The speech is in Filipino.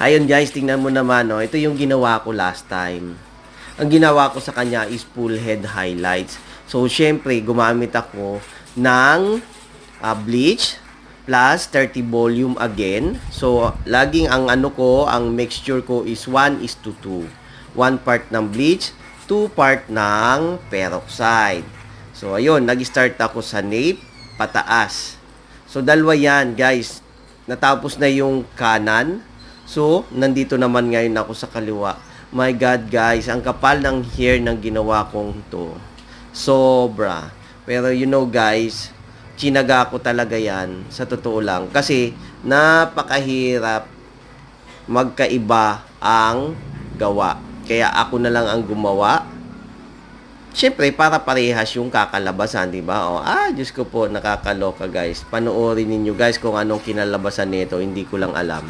Ayun guys, tingnan mo naman, no? Ito yung ginawa ko last time. Ang ginawa ko sa kanya is full head highlights. So, syempre, gumamit ako ng bleach plus 30 volume again. So, laging ang ang mixture ko is 1:2. 1 part ng bleach, 2 part ng peroxide. So, ayun, nag-start ako sa nape, pataas. So, dalawa yan, guys. Natapos na yung kanan. So, nandito naman ngayon ako sa kaliwa. My God, guys, ang kapal ng hair ng ginawa kong to. Sobra. Pero you know, guys, chinaga ko talaga yan, sa totoo lang. Kasi, napakahirap magkaiba ang gawa. Kaya ako na lang ang gumawa. Siyempre, para parehas yung kakalabasan, di ba? Diyos ko po, nakakaloka, guys. Panoorin ninyo, guys, kung anong kinalabasan nito, hindi ko lang alam.